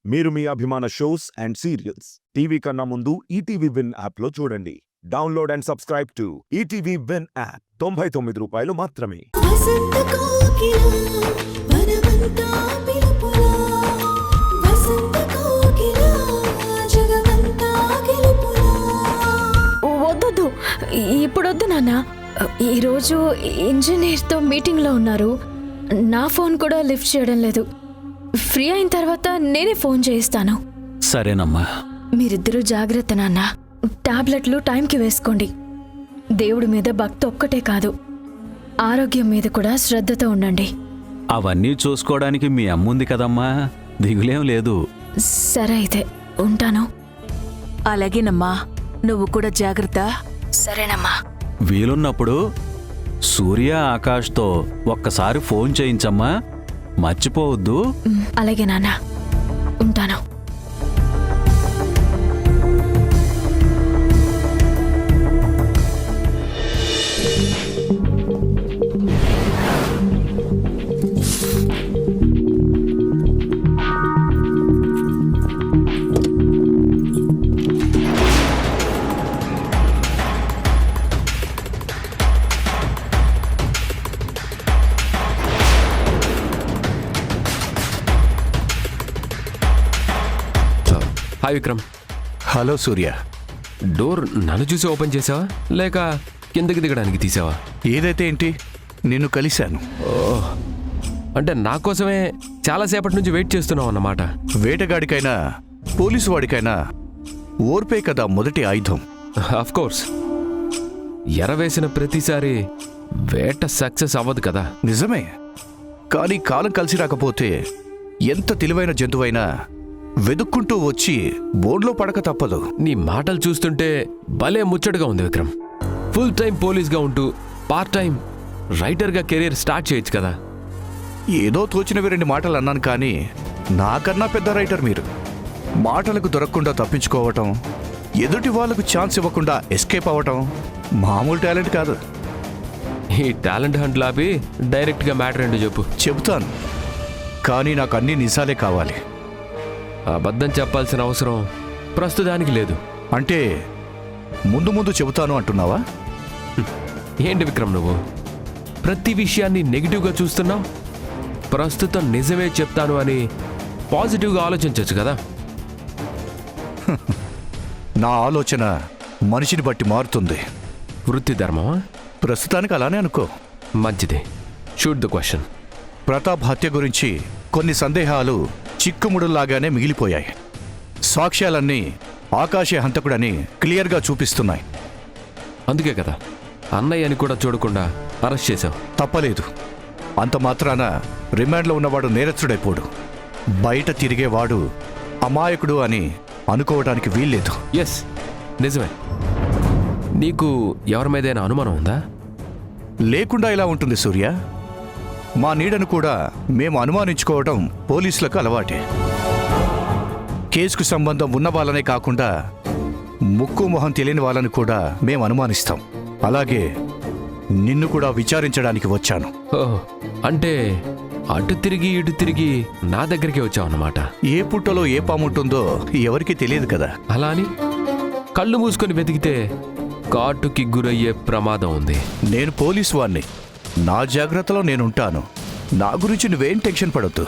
మీరు మీ అభిమాన shows and serials TV కన్నా ముందు ఈటీవీ విన్ యాప్లో చూడండి. Download and subscribe to ETV win app. 99 రూపాయలు మాత్రమే. వసంత కోకిల వనమంతా పిలుపులా వసంత కోకిల జగమంతా గెలుపులా. వద్దొద్దు, ఇప్పుడొద్దు నాన్న. ఈరోజు ఇంజనీర్తో మీటింగ్లో ఉన్నారు. నా ఫోన్ కూడా లిఫ్ట్ చేయడం లేదు. ఫ్రీ అయిన తర్వాత నేనే ఫోన్ చేయిస్తాను. సరేనమ్మా. మీరిద్దరూ జాగ్రత్త నాన్న. టాబ్లెట్లు టైంకి వేసుకోండి. దేవుడి మీద భక్తి ఒక్కటే కాదు, ఆరోగ్యం మీద కూడా శ్రద్ధతో ఉండండి. అవన్నీ చూసుకోవడానికి మీ అమ్ముంది కదమ్మా, దిగులేం లేదు. సరే అయితే ఉంటాను. అలాగేనమ్మా, నువ్వు కూడా జాగ్రత్త. సరేనమ్మా. వీలున్నప్పుడు సూర్య ఆకాష్తో ఒక్కసారి ఫోన్ చేయించమ్మా, మర్చిపోవద్దు. అలాగే నాన్న, ఉంటాను. హాయ్ విక్రమ్. హలో సూర్య. డోర్ నన్ను చూసి ఓపెన్ చేసావా లేక కిందకి దిగడానికి తీసావా? ఏదైతే ఏంటి, నిన్ను కలిశాను. అంటే నా కోసమే చాలాసేపటి నుంచి వెయిట్ చేస్తున్నావు అన్నమాట. వేటగాడికైనా పోలీసు వాడికైనా ఓర్పే కదా మొదటి ఆయుధం. అఫ్ కోర్స్, ఎరవేసిన ప్రతిసారి వేట సక్సెస్ అవ్వదు కదా. నిజమే, కానీ కాలం కలిసి రాకపోతే ఎంత తెలివైన జంతువైనా వెదుక్కుంటూ వచ్చి బోర్డులో పడక తప్పదు. నీ మాటలు చూస్తుంటే భలే ముచ్చటగా ఉంది విక్రమ్. ఫుల్ టైం పోలీస్గా ఉంటూ పార్ట్ టైం రైటర్గా కెరీర్ స్టార్ట్ చేయొచ్చు కదా. ఏదో తోచినవి 2 మాటలు అన్నాను, కానీ నాకన్నా పెద్ద రైటర్ మీరు. మాటలకు దొరకకుండా తప్పించుకోవటం, ఎదుటి వాళ్ళకు ఛాన్స్ ఇవ్వకుండా ఎస్కేప్ అవ్వటం మామూలు టాలెంట్ కాదు. ఈ టాలెంట్ హంట్ లాపి డైరెక్ట్గా మ్యాటర్ ఏంటో చెప్పు. చెబుతాను, కానీ నాకు అన్ని నిజాలే కావాలి. అబద్ధం చెప్పాల్సిన అవసరం ప్రస్తుతానికి లేదు. అంటే ముందు ముందు చెబుతాను అంటున్నావా? ఏంటి విక్రమ్, నువ్వు ప్రతి విషయాన్ని నెగిటివ్గా చూస్తున్నావు. ప్రస్తుతం నిజమే చెప్తాను అని పాజిటివ్గా ఆలోచించవచ్చు కదా. నా ఆలోచన మనిషిని బట్టి మారుతుంది. వృత్తి ధర్మమా? ప్రస్తుతానికి అలానే అనుకో. మంచిది, షూట్ ద క్వశ్చన్. ప్రతాప్ హత్య గురించి కొన్ని సందేహాలు చిక్కుముడులాగానే మిగిలిపోయాయి. సాక్ష్యాలన్నీ ఆకాశే హంతకుడని క్లియర్గా చూపిస్తున్నాయి. అందుకే కదా అన్నయ్యని కూడా చూడకుండా అరెస్ట్ చేశావు. తప్పలేదు. అంత మాత్రాన రిమాండ్లో ఉన్నవాడు నేరస్తుడైపోడు. బయట తిరిగేవాడు అమాయకుడు అని అనుకోవడానికి వీల్లేదు. ఎస్, నిజమే. నీకు ఎవరి మీదైనా అనుమానం ఉందా? లేకుండా ఇలా ఉంటుంది సూర్య. మా నీడను కూడా మేము అనుమానించుకోవడం పోలీసులకు అలవాటే. కేసుకు సంబంధం ఉన్న వాళ్ళనే కాకుండా ముక్కు మొహం తెలియని వాళ్ళని కూడా మేము అనుమానిస్తాం. అలాగే నిన్ను కూడా విచారించడానికి వచ్చాను. ఓహ్, అంటే అటు తిరిగి ఇటు తిరిగి నా దగ్గరికి వచ్చావు అన్నమాట. ఏ పుట్టలో ఏ పాముంటుందో ఎవరికీ తెలియదు కదా. అలా అని కళ్ళు మూసుకొని వెతికితే కాటుకి గురయ్యే ప్రమాదం ఉంది. నేను పోలీసు వాణ్ణి, నా జాగ్రత్తలో నేనుంటాను. నా గురించి నువ్వేం టెన్షన్ పడొద్దు.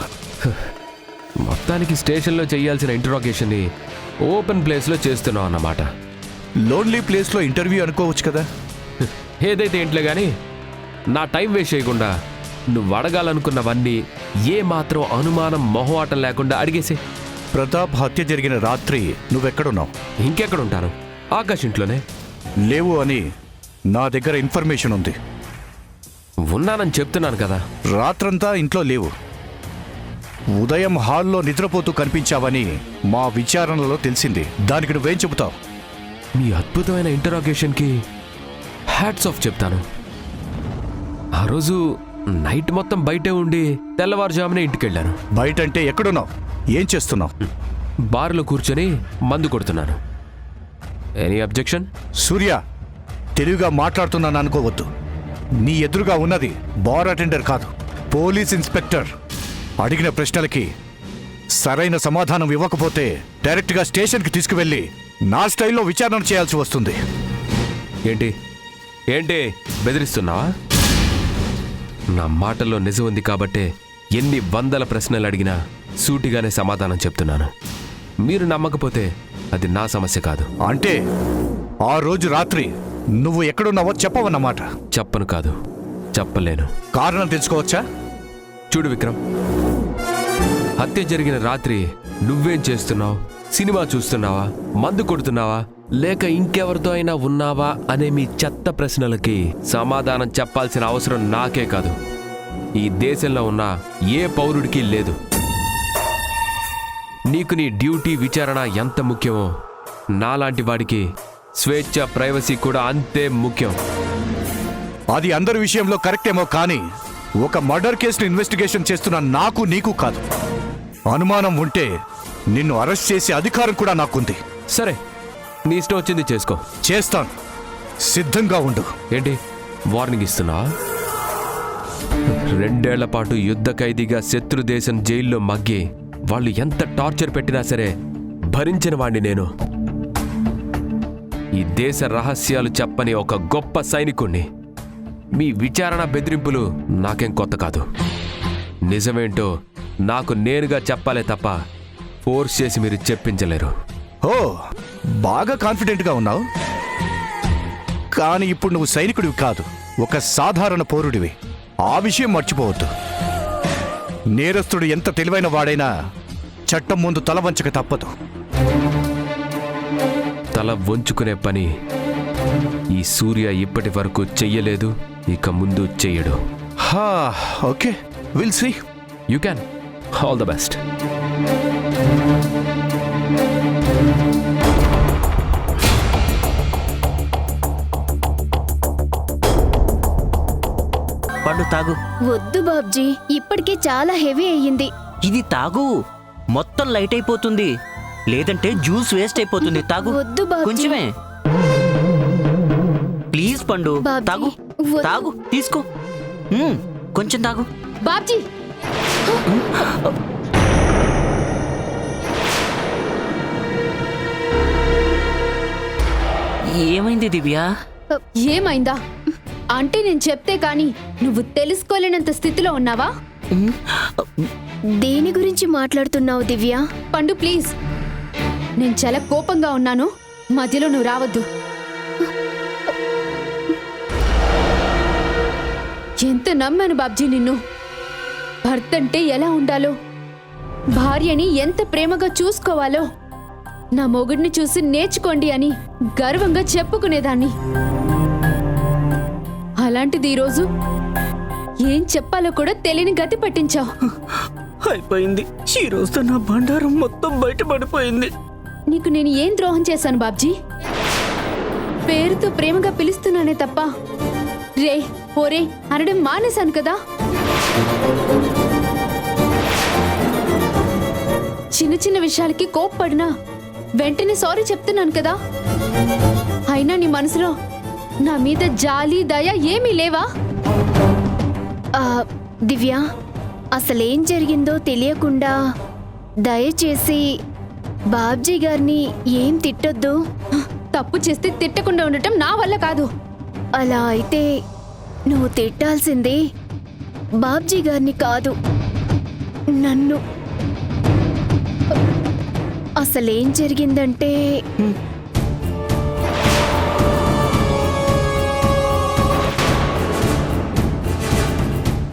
మొత్తానికి స్టేషన్లో చేయాల్సిన ఇంటరాగేషన్ని ఓపెన్ ప్లేస్లో చేస్తున్నావు అన్నమాట. లోన్లీ ప్లేస్లో ఇంటర్వ్యూ అనుకోవచ్చు కదా. ఏదైతే ఏంట్లే కానీ నా టైం వేస్ట్ చేయకుండా నువ్వు అడగాలనుకున్నవన్నీ ఏ మాత్రం అనుమానం మొహమాటం లేకుండా అడిగేసే. ప్రతాప్ హత్య జరిగిన రాత్రి నువ్వెక్కడున్నావు? ఇంకెక్కడుంటాను, ఆకాశ్ ఇంట్లోనే. లేవు అని నా దగ్గర ఇన్ఫర్మేషన్ ఉంది. ఉన్నానని చెప్తున్నాను కదా. రాత్రంతా ఇంట్లో లేవు. ఉదయం హాల్లో నిద్రపోతూ కనిపించావని మా విచారణలో తెలిసింది. దానికి నువ్వేం చెబుతావు? మీ అద్భుతమైన ఇంటరాగేషన్కి హ్యాట్స్ ఆఫ్ చెప్తాను. ఆ రోజు నైట్ మొత్తం బయటే ఉండి తెల్లవారుజామునే ఇంటికెళ్ళాను. బయటంటే ఎక్కడున్నావు? ఏం చేస్తున్నావు? బార్లో కూర్చొని మందు కొడుతున్నాను. Any objection? సూర్య, తెలివిగా మాట్లాడుతున్నాను అనుకోవద్దు. నీ ఎదురుగా ఉన్నది బార్ అటెండర్ కాదు, పోలీస్ ఇన్స్పెక్టర్. అడిగిన ప్రశ్నలకి సరైన సమాధానం ఇవ్వకపోతే డైరెక్ట్గా స్టేషన్కి తీసుకువెళ్ళి నా స్టైల్లో విచారణ చేయాల్సి వస్తుంది. ఏంటి ఏంటి బెదిరిస్తున్నావా? నా మాటల్లో నిజం ఉంది కాబట్టే ఎన్ని వందల ప్రశ్నలు అడిగినా సూటిగానే సమాధానం చెప్తున్నాను. మీరు నమ్మకపోతే అది నా సమస్య కాదు. అంటే ఆ రోజు రాత్రి నువ్వు ఎక్కడున్నావో చెప్పవన్నమాట. చెప్పను కాదు, చెప్పలేను. కారణం తెలుసుకోవచ్చా? చూడు విక్రమ్, హత్య జరిగిన రాత్రి నువ్వేం చేస్తున్నావు? సినిమా చూస్తున్నావా, మందు కొడుతున్నావా, లేక ఇంకెవరితో అయినా ఉన్నావా అనే మీ చెత్త ప్రశ్నలకి సమాధానం చెప్పాల్సిన అవసరం నాకే కాదు, ఈ దేశంలో ఉన్న ఏ పౌరుడికి లేదు. నీకు నీ డ్యూటీ విచారణ ఎంత ముఖ్యమో నాలాంటి వాడికి స్వేచ్ఛ, ప్రైవసీ కూడా అంతే ముఖ్యం. అది అందరి విషయంలో కరెక్టేమో కానీ ఒక మర్డర్ కేసును ఇన్వెస్టిగేషన్ చేస్తున్న నాకు నీకు కాదు. అనుమానం ఉంటే నిన్ను అరెస్ట్ చేసే అధికారం కూడా నాకుంది. సరే, నీ ఇష్టం వచ్చింది చేసుకో. చేస్తాను, సిద్ధంగా ఉండు. ఏంటి వార్నింగ్ ఇస్తున్నావా? 2 ఏళ్ల పాటు యుద్ధ ఖైదీగా శత్రు దేశం జైల్లో మగ్గి వాళ్ళు ఎంత టార్చర్ పెట్టినా సరే భరించిన వాణ్ణి నేను. ఈ దేశ రహస్యాలు చెప్పని ఒక గొప్ప సైనికుణ్ణి. మీ విచారణ బెదిరింపులు నాకేం కొత్త కాదు. నిజమేంటో నాకు నేనుగా చెప్పాలే తప్ప ఫోర్స్ చేసి మీరు చెప్పించలేరు. ఓ, బాగా కాన్ఫిడెంట్గా ఉన్నావు. కానీ ఇప్పుడు నువ్వు సైనికుడివి కాదు, ఒక సాధారణ పౌరుడివి. ఆ విషయం మర్చిపోవద్దు. నేరస్తుడు ఎంత తెలివైన వాడైనా చట్టం ముందు తల వంచక తప్పదు. తల వంచుకునే పని ఈ సూర్య ఇప్పటి వరకు చెయ్యలేదు, ఇక ముందు చెయ్యడు. హా, okay, will see. You can. All the best. పండు తాగు. వద్దు బాబ్జీ, ఇప్పటికే చాలా హెవీ అయ్యింది. ఇది తాగు, మొత్తం లైట్ అయిపోతుంది. లేదంటే జ్యూస్ వేస్ట్ అయిపోతుంది. తాగు. వద్దు బాబ్జీ. కొంచెమే ప్లీజ్ పండు. బాబ్జీ, తాగు వద్దు. తాగు, తీసుకో. కొంచెం తాగు. బాబ్జీ, ఏమైంది దివ్య? ఏమైందా అంటే నేను చెప్తే కానీ నువ్వు తెలుసుకోలేనంత స్థితిలో ఉన్నావా? దేని గురించి మాట్లాడుతున్నావు దివ్య? పండు ప్లీజ్, నేను చాలా కోపంగా ఉన్నాను, మధ్యలో నువ్వు రావద్దు. ఎంత నమ్మాను బాబ్జీ నిన్ను. భర్త అంటే ఎలా ఉండాలో, భార్యని ఎంత ప్రేమగా చూసుకోవాలో నా మొగుడిని చూసి నేర్చుకోండి అని గర్వంగా చెప్పుకునేదాన్ని. అలాంటిది ఈరోజు ఏం చెప్పాలో కూడా తెలియని గతి పట్టించావు. అయిపోయింది. ఈ రోజుతో నా బండారం మొత్తం బయటపడిపోయింది. నీకు నేను ఏం ద్రోహం చేశాను బాబ్జీ? పేరుతో ప్రేమగా పిలుస్తున్నానే తప్ప రే ఓరే అనడం మానేశాను కదా. చిన్న చిన్న విషయాలకి కోప్పడినా వెంటనే సారీ చెప్తున్నాను కదా. అయినా నీ మనసులో నా మీద జాలి దయ ఏమీ లేవా? దివ్య, అసలేం జరిగిందో తెలియకుండా దయచేసి బాబ్జీ గారిని ఏం తిట్టొద్దు. తప్పు చేస్తే తిట్టకుండా ఉండటం నా వల్ల కాదు. అలా అయితే నువ్వు తిట్టాల్సింది బాబ్జీ గారిని కాదు, నన్ను. అసలేం జరిగిందంటే